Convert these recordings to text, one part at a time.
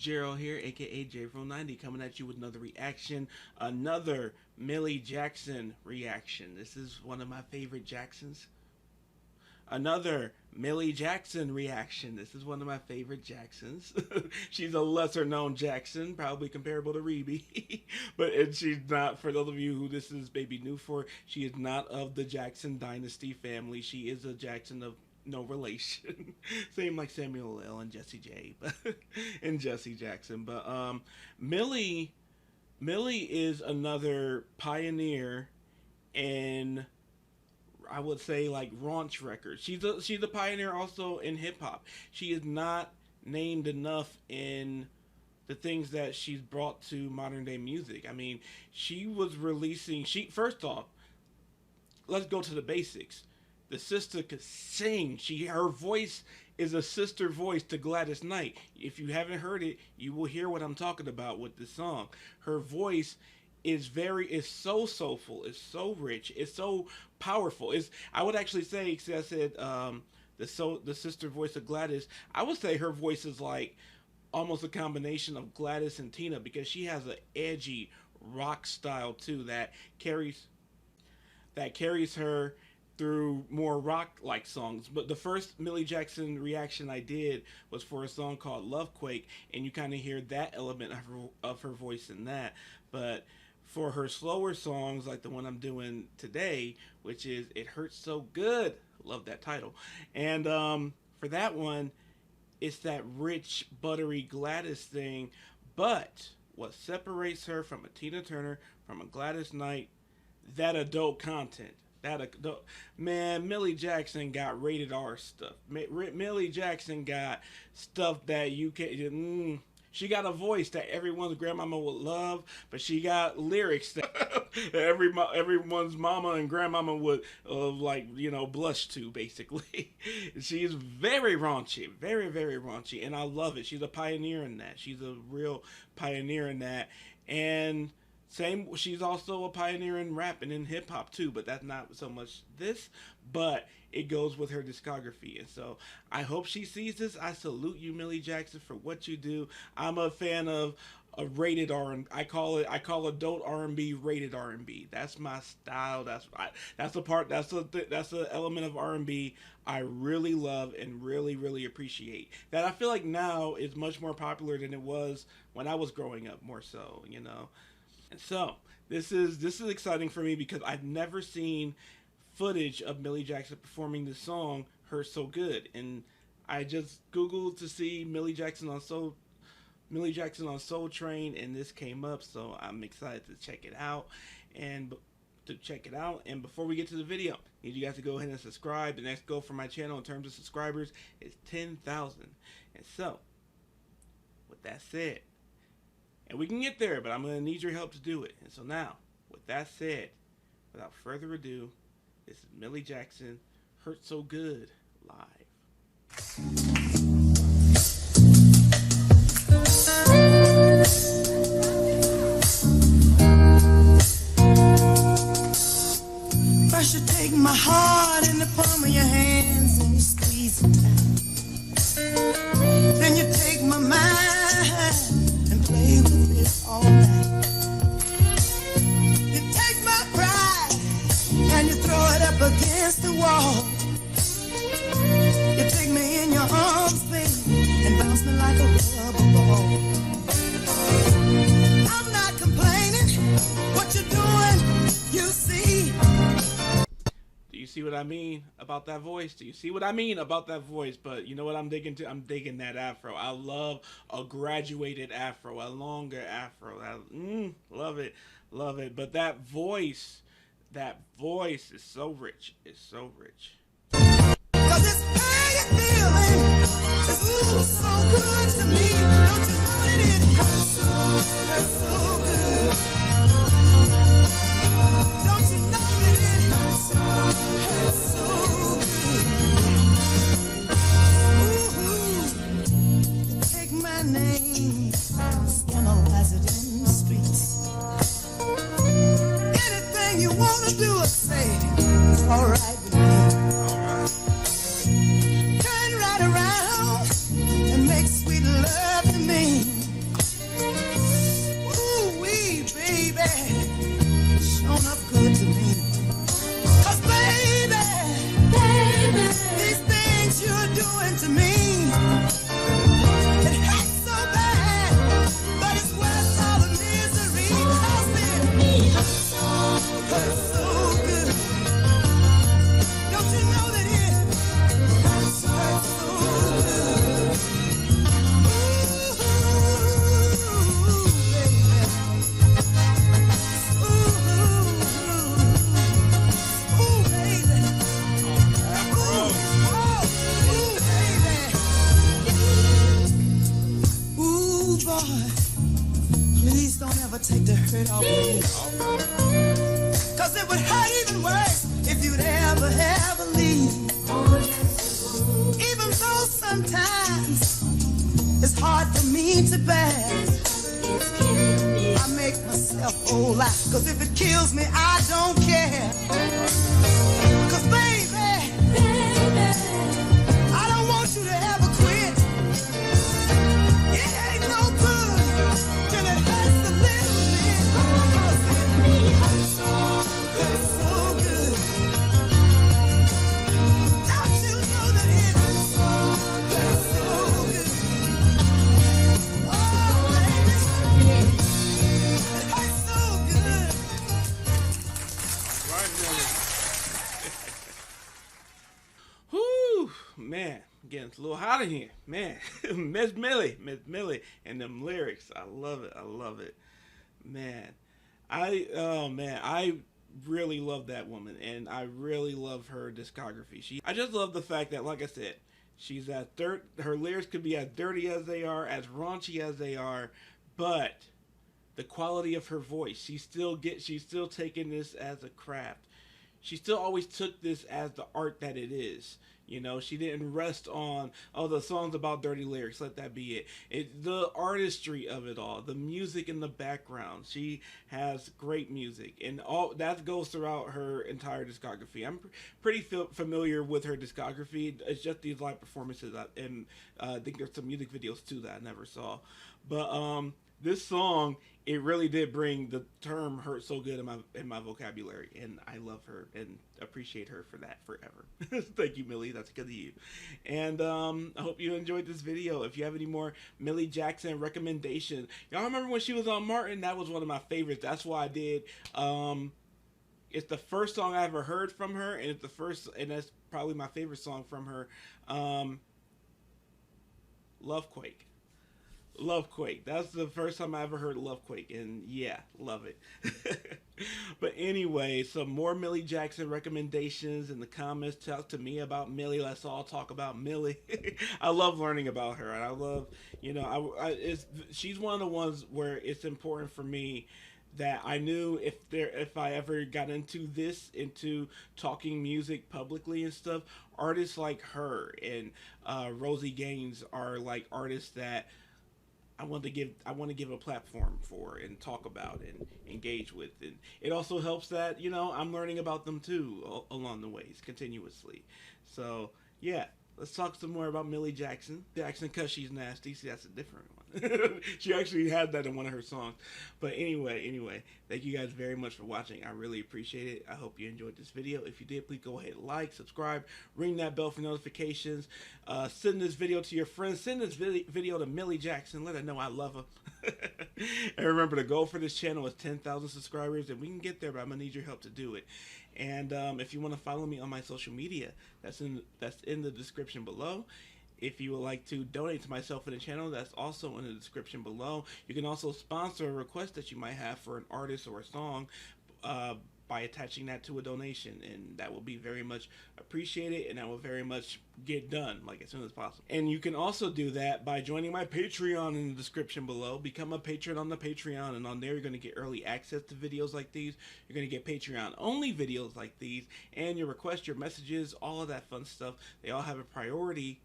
Gerald here, aka J90, coming at you with another reaction, another Millie Jackson reaction. This is one of my favorite Jacksons. Another Millie Jackson reaction. This is one of my favorite Jacksons. She's a lesser known Jackson, probably comparable to Rebe. But she's not, for those of you who this is maybe new for, she is not of the Jackson dynasty family. She is a Jackson of no relation. Same like Samuel L. and Jesse J. and Jesse Jackson. But Millie is another pioneer in, I would say, like raunch records. She's a pioneer also in hip hop. She is not named enough in the things that she's brought to modern day music. I mean, she was releasing. First off, let's go to the basics. The sister could sing. Her voice is a sister voice to Gladys Knight. If you haven't heard it, you will hear what I'm talking about with this song. Her voice is so soulful, it's so rich, it's so powerful. I would actually say, because I said the sister voice of Gladys, I would say her voice is like almost a combination of Gladys and Tina, because she has an edgy rock style too that carries her through more rock-like songs. But the first Millie Jackson reaction I did was for a song called Lovequake, and you kind of hear that element of her voice in that. But for her slower songs, like the one I'm doing today, which is It Hurts So Good, love that title, and for that one, it's that rich, buttery Gladys thing. But what separates her from a Tina Turner, from a Gladys Knight, that adult content. Man, Millie Jackson got rated R stuff. Millie Jackson got stuff that you can. She got a voice that everyone's grandmama would love, but she got lyrics that everyone's mama and grandmama would blush to. Basically, she's very raunchy, very very raunchy, and I love it. She's a pioneer in that. She's a real pioneer in that, and. She's also a pioneer in rap and in hip hop too, but that's not so much this, but it goes with her discography. And so I hope she sees this. I salute you, Millie Jackson, for what you do. I'm a fan of a rated R&B. I call adult R&B rated R&B. That's my style. That's the element of R&B I really love and really really appreciate. That I feel like now is much more popular than it was when I was growing up, more so, you know. And so this is exciting for me because I've never seen footage of Millie Jackson performing this song "Hurt So Good," and I just googled to see Millie Jackson on Soul Train, and this came up, so I'm excited to check it out. And before we get to the video, I need you guys to go ahead and subscribe. The next goal for my channel in terms of subscribers is 10,000. And so, with that said. And we can get there, but I'm going to need your help to do it. And so now, with that said, without further ado, this is Millie Jackson, Hurt So Good, live. First you take my heart in the palm of your hands and you squeeze it down. Then you take my mind play with it all night. You take my pride and you throw it up against the wall. You take me in your arms, baby, and bounce me like a rubber ball. I'm not complaining. What you're doing, you see. Do you see what I mean about that voice? Do you see what I mean about that voice? But you know what I'm digging to? I'm digging that afro. I love a graduated afro, a longer afro. Love it, love it. But that voice is so rich. It's so rich. 'Cause it's how you feeling. It's ooh, so good to me. Don't you know that it hurts so good? Don't you know that it hurts so good? Ooh, you take my name, scandalize it in the streets. Anything you wanna do or say is alright with me. Turn right around and make sweet love to me. Please don't ever take the hurt off me. Cause it would hurt even worse if you'd ever leave. Even though sometimes it's hard for me to bear, I make myself whole lot. Cause if it kills me, I don't care. Cause baby, I don't want you to ever quit. It ain't no good till it hurts a little bit. It hurts so good. Don't you know that it hurts so good? Oh, baby, it hurts so good. Right, Millie. Whoo, man, getting a little hot in here, man. Miss Millie, and them lyrics, I love it, man. I really love that woman, and I really love her discography. I just love the fact that, like I said, she's her lyrics could be as dirty as they are, as raunchy as they are, but the quality of her voice, she's still taking this as a craft. She still always took this as the art that it is. You know, she didn't rest on, oh, the song's about dirty lyrics, let that be it. The artistry of it all, the music in the background. She has great music, and all that goes throughout her entire discography. I'm pretty familiar with her discography. It's just these live performances, and I think there's some music videos too that I never saw. But this song, it really did bring the term "hurt so good" in my vocabulary, and I love her and appreciate her for that forever. Thank you, Millie. That's good of you. And I hope you enjoyed this video. If you have any more Millie Jackson recommendations, y'all remember when she was on Martin? That was one of my favorites. That's why I did. It's the first song I ever heard from her, and and that's probably my favorite song from her. Lovequake. That's the first time I ever heard Lovequake, and yeah, love it. But anyway, some more Millie Jackson recommendations in the comments. Talk to me about Millie. Let's all talk about Millie. I love learning about her, and I love, she's one of the ones where it's important for me that I knew if I ever got into talking music publicly and stuff, artists like her and Rosie Gaines are like artists that I want to give a platform for and talk about and engage with. And it also helps that, I'm learning about them too along the ways continuously. So yeah, let's talk some more about Millie Jackson. Cause she's nasty. See, that's a different one. She actually had that in one of her songs. But anyway, thank you guys very much for watching. I really appreciate it. I hope you enjoyed this video. If you did, please go ahead and like, subscribe, ring that bell for notifications. Send this video to your friends. Send this video to Millie Jackson. Let her know I love her. And remember, the goal for this channel is 10,000 subscribers, and we can get there, but I'm gonna need your help to do it. And if you want to follow me on my social media, that's in the description below. If you would like to donate to myself and the channel, that's also in the description below. You can also sponsor a request that you might have for an artist or a song by attaching that to a donation, and that will be very much appreciated, and that will very much get done like as soon as possible. And you can also do that by joining my Patreon in the description below. Become a patron on the Patreon, and on there you're going to get early access to videos like these. You're going to get Patreon only videos like these, and your requests, your messages, all of that fun stuff, they all have a priority.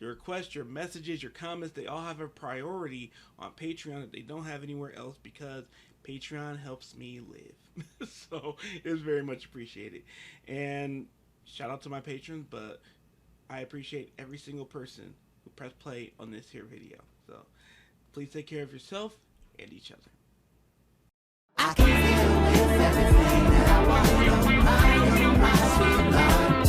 Your requests, your messages, your comments, they all have a priority on Patreon that they don't have anywhere else, because Patreon helps me live. So it's very much appreciated. And shout out to my patrons, but I appreciate every single person who pressed play on this here video. So please take care of yourself and each other. I can feel with everything that I want. My sweet love,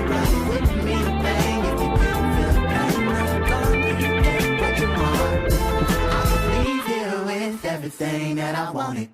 run with me, bang. If you can feel the pain, come you get what you want. I can leave you with everything that I wanted.